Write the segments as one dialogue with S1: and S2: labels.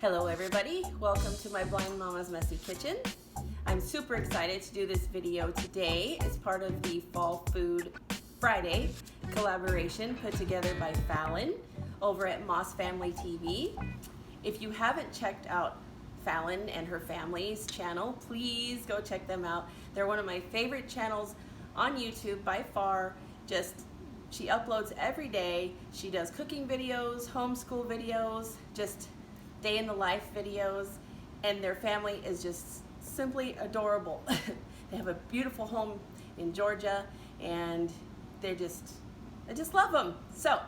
S1: Hello everybody, welcome to my Blind Mama's Messy Kitchen. I'm super excited to do this video today as part of the Fall Food Friday collaboration put together by Fallon over at Moss Family TV. If you haven't checked out Fallon and her family's channel, please go check them out. They're one of my favorite channels on YouTube by far. She uploads every day. She does cooking videos, homeschool videos, just day in the life videos, and their family is just simply adorable. They have a beautiful home in Georgia, and I just love them. So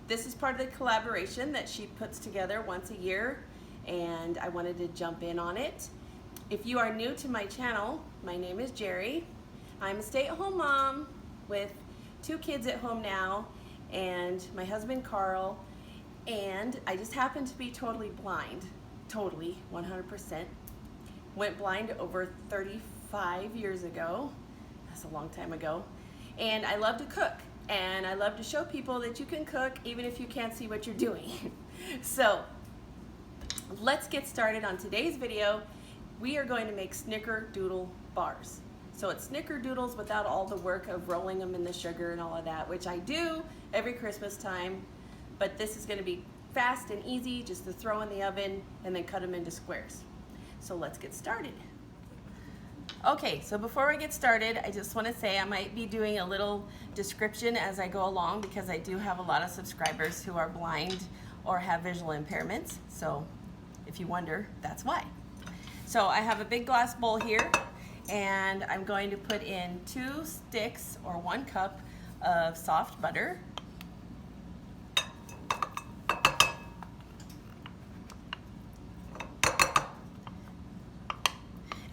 S1: this is part of the collaboration that she puts together once a year, and I wanted to jump in on it. If you are new to my channel, my name is Jerry. I'm a stay-at-home mom with 2 kids at home now, and my husband Carl, and I just happen to be totally blind, 100%. Went blind over 35 years ago. That's a long time ago. And I love to cook, and I love to show people that you can cook even if you can't see what you're doing. So let's get started on today's video. We are going to make Snicker Doodle bars. So it's Snicker Doodles without all the work of rolling them in the sugar and all of that, which I do every Christmas time. But this is going to be fast and easy, just to throw in the oven and then cut them into squares. So let's get started. Okay, so before I get started, I just want to say I might be doing a little description as I go along because I do have a lot of subscribers who are blind or have visual impairments. So if you wonder, that's why. So I have a big glass bowl here, and I'm going to put in 2 sticks or 1 cup of soft butter.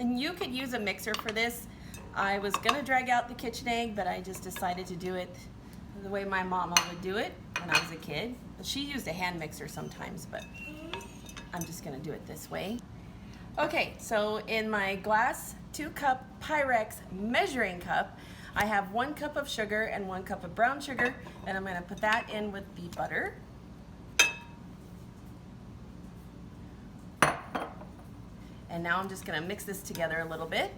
S1: And you could use a mixer for this. I was gonna drag out the KitchenAid, but I just decided to do it the way my mama would do it when I was a kid. She used a hand mixer sometimes, but I'm just gonna do it this way. Okay, so in my glass 2-cup Pyrex measuring cup, I have 1 cup of sugar and 1 cup of brown sugar, and I'm gonna put that in with the butter. And now I'm just going to mix this together a little bit.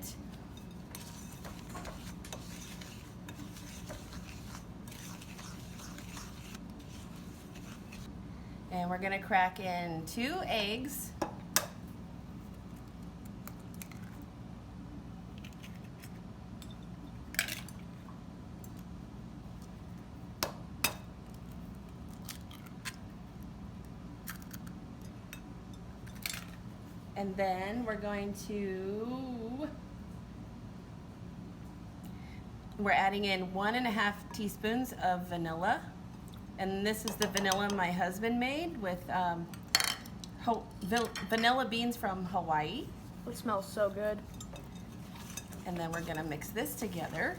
S1: And we're going to crack in 2 eggs. And then we're adding in 1.5 teaspoons of vanilla. And this is the vanilla my husband made with vanilla beans from Hawaii.
S2: It smells so good.
S1: And then we're gonna mix this together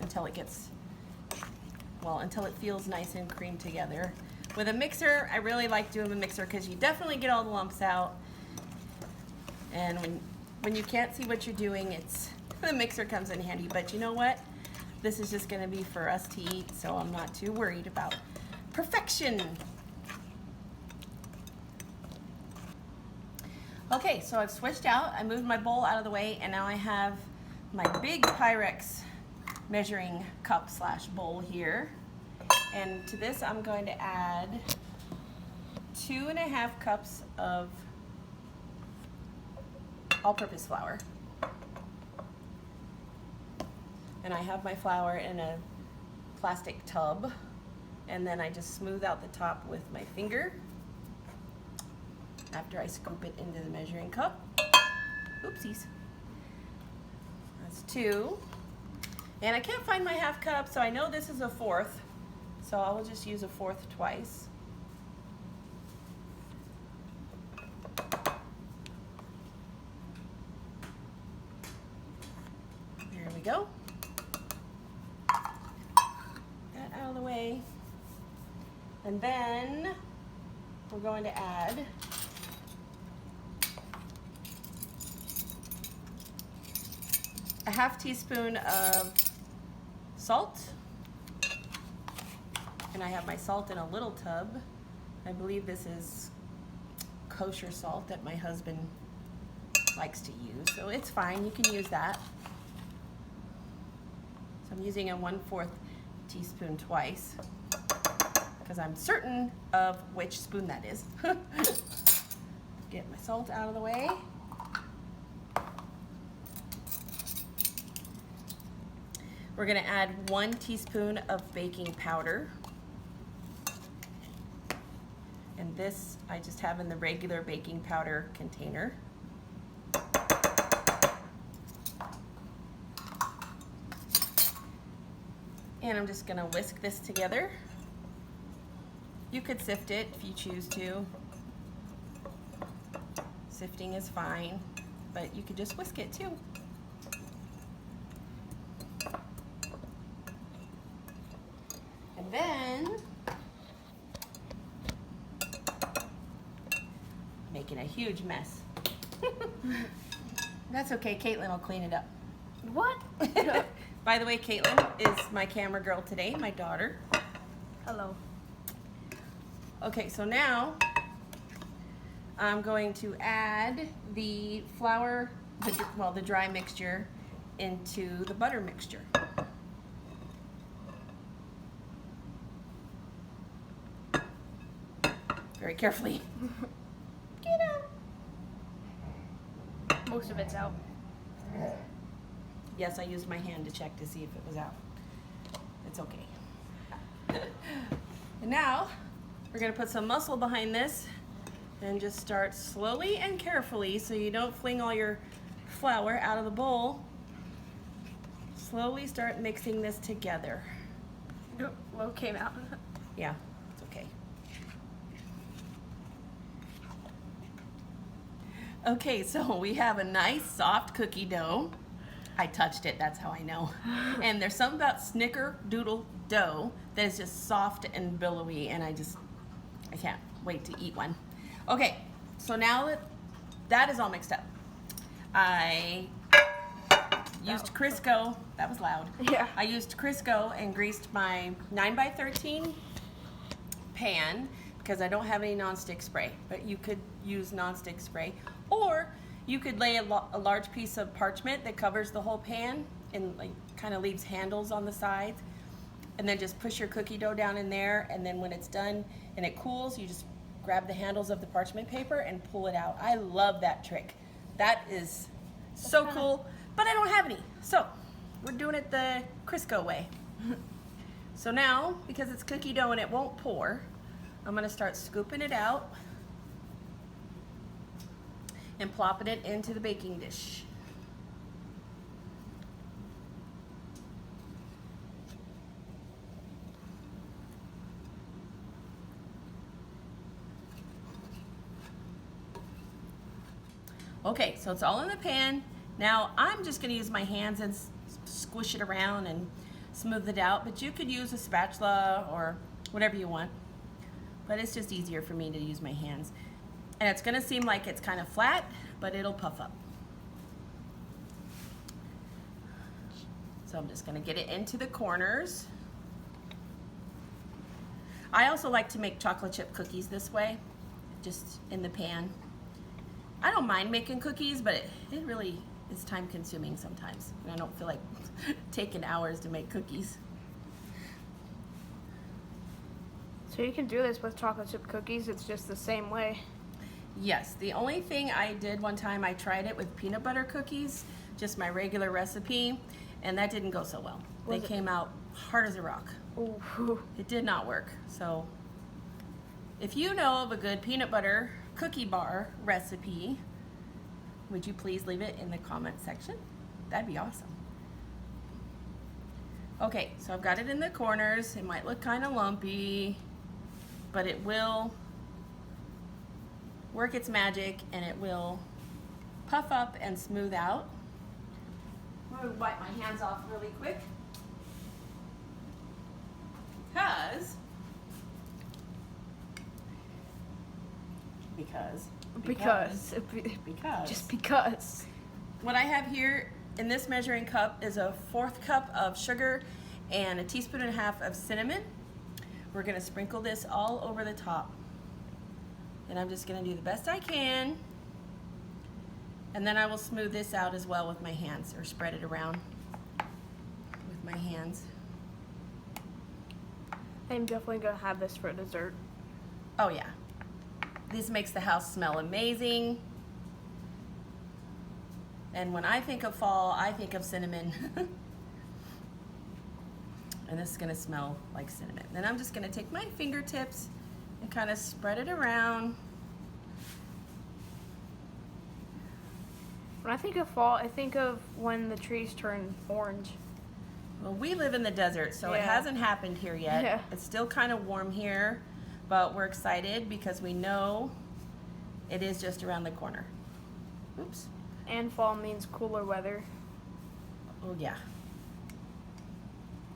S1: until it feels nice and creamed together. With a mixer, I really like doing a mixer because you definitely get all the lumps out. And when you can't see what you're doing, the mixer comes in handy. But you know what? This is just gonna be for us to eat, so I'm not too worried about perfection. Okay, so I've switched out. I moved my bowl out of the way, and now I have my big Pyrex measuring cup / bowl here. And to this, I'm going to add 2.5 cups of all-purpose flour. And I have my flour in a plastic tub, and then I just smooth out the top with my finger after I scoop it into the measuring cup. Oopsies. That's 2. And I can't find my 1/2 cup, so I know this is a 1/4. So I will just use a 1/4 twice. There we go. That out of the way. And then we're going to add a 1/2 teaspoon of salt. And I have my salt in a little tub. I believe this is kosher salt that my husband likes to use, so it's fine, you can use that. So I'm using a 1/4 teaspoon twice because I'm certain of which spoon that is. Get my salt out of the way. We're gonna add 1 teaspoon of baking powder. And this I just have in the regular baking powder container. And I'm just gonna whisk this together. You could sift it if you choose to. Sifting is fine, but you could just whisk it too. And then, making a huge mess. That's okay, Caitlin will clean it up.
S2: What?
S1: By the way, Caitlin is my camera girl today, my daughter.
S2: Hello.
S1: Okay, so now I'm going to add the flour, the dry mixture, into the butter mixture. Very carefully. Get out.
S2: Most of it's out.
S1: Yes, I used my hand to check to see if it was out. It's okay. And now we're gonna put some muscle behind this and just start slowly and carefully so you don't fling all your flour out of the bowl. Slowly start mixing this together.
S2: Well, it came out.
S1: Yeah, it's okay. Okay, so we have a nice soft cookie dough. I touched it, that's how I know. And there's something about Snicker Doodle dough that is just soft and billowy, and I can't wait to eat one. Okay, so now that is all mixed up, I used Crisco. That was loud.
S2: Yeah.
S1: I used Crisco and greased my 9x13 pan because I don't have any nonstick spray, but you could use nonstick spray, or you could lay a large piece of parchment that covers the whole pan and like kind of leaves handles on the sides, and then just push your cookie dough down in there, and then when it's done and it cools, you just grab the handles of the parchment paper and pull it out. I love that trick. That is so cool, but I don't have any, so we're doing it the Crisco way. So now, because it's cookie dough and it won't pour, I'm gonna start scooping it out and plopping it into the baking dish. Okay, so it's all in the pan. Now I'm just gonna use my hands and squish it around and smooth it out, but you could use a spatula or whatever you want. But it's just easier for me to use my hands. And it's gonna seem like it's kind of flat, but it'll puff up. So I'm just gonna get it into the corners. I also like to make chocolate chip cookies this way, just in the pan. I don't mind making cookies, but it really is time consuming sometimes. And I don't feel like taking hours to make cookies.
S2: So you can do this with chocolate chip cookies, it's just the same way.
S1: Yes, the only thing I did one time, I tried it with peanut butter cookies, just my regular recipe, and that didn't go so well. They came out hard as a rock.
S2: Ooh.
S1: It did not work. So if you know of a good peanut butter cookie bar recipe, would you please leave it in the comment section? That'd be awesome. Okay, so I've got it in the corners. It might look kind of lumpy, but it will work its magic and it will puff up and smooth out. I'm going to wipe my hands off really quick because
S2: just because.
S1: What I have here in this measuring cup is a 1/4 cup of sugar and a 1.5 teaspoons of cinnamon. We're going to sprinkle this all over the top. And I'm just gonna do the best I can. And then I will smooth this out as well with my hands, or spread it around with my hands.
S2: I'm definitely gonna have this for dessert.
S1: Oh yeah. This makes the house smell amazing. And when I think of fall, I think of cinnamon. And this is gonna smell like cinnamon. Then I'm just gonna take my fingertips and kind of spread it around.
S2: When I think of fall, I think of when the trees turn orange.
S1: Well, we live in the desert, so it
S2: Yeah.
S1: hasn't happened here yet.
S2: Yeah.
S1: It's still kind of warm here, but we're excited because we know it is just around the corner. Oops.
S2: And fall means cooler weather,
S1: Oh yeah.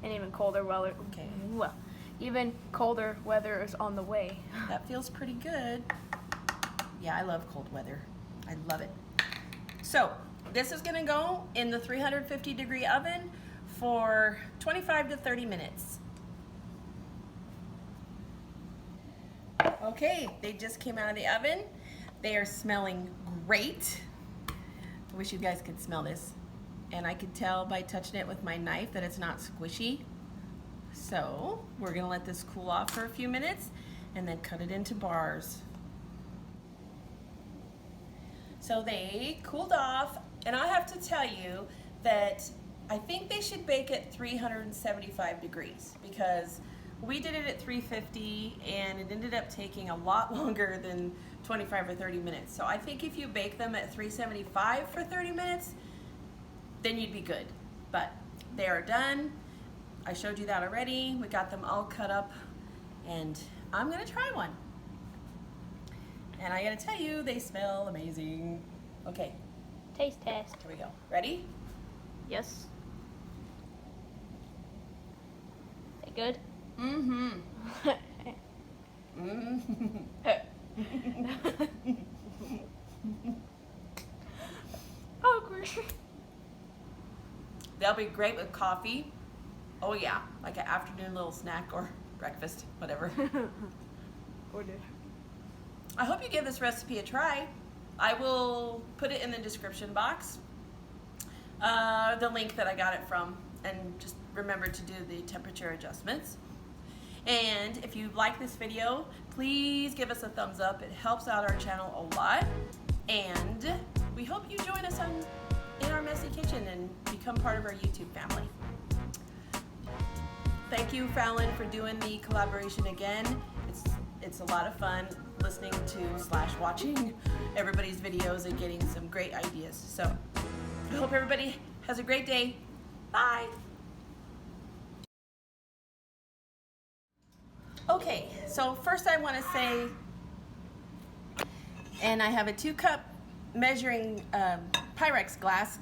S2: and even colder weather.
S1: Okay.
S2: Well, even colder weather is on the way.
S1: That feels pretty good. Yeah, I love cold weather. I love it. So this is gonna go in the 350-degree oven for 25 to 30 minutes. Okay, they just came out of the oven. They are smelling great. I wish you guys could smell this. And I could tell by touching it with my knife that it's not squishy. So we're gonna let this cool off for a few minutes and then cut it into bars. So they cooled off, and I have to tell you that I think they should bake at 375 degrees because we did it at 350 and it ended up taking a lot longer than 25 or 30 minutes. So I think if you bake them at 375 for 30 minutes, then you'd be good. But they are done. I showed you that already. We got them all cut up, and I'm gonna try one. And I gotta tell you, they smell amazing. Okay,
S2: Taste test.
S1: here we go. Ready?
S2: Yes. They good?
S1: Mm-hmm. Mm-hmm.
S2: Awkward.
S1: They'll be great with coffee. Oh yeah, like an afternoon little snack or breakfast, whatever.
S2: Or dinner.
S1: I hope you give this recipe a try. I will put it in the description box, the link that I got it from, and just remember to do the temperature adjustments. And if you like this video, please give us a thumbs up. It helps out our channel a lot. And we hope you join us in our messy kitchen and become part of our YouTube family. Thank you, Fallon, for doing the collaboration again. It's a lot of fun listening to / watching everybody's videos and getting some great ideas. So I hope everybody has a great day. Bye. Okay, so first I want to say, and I have a 2-cup measuring Pyrex glass.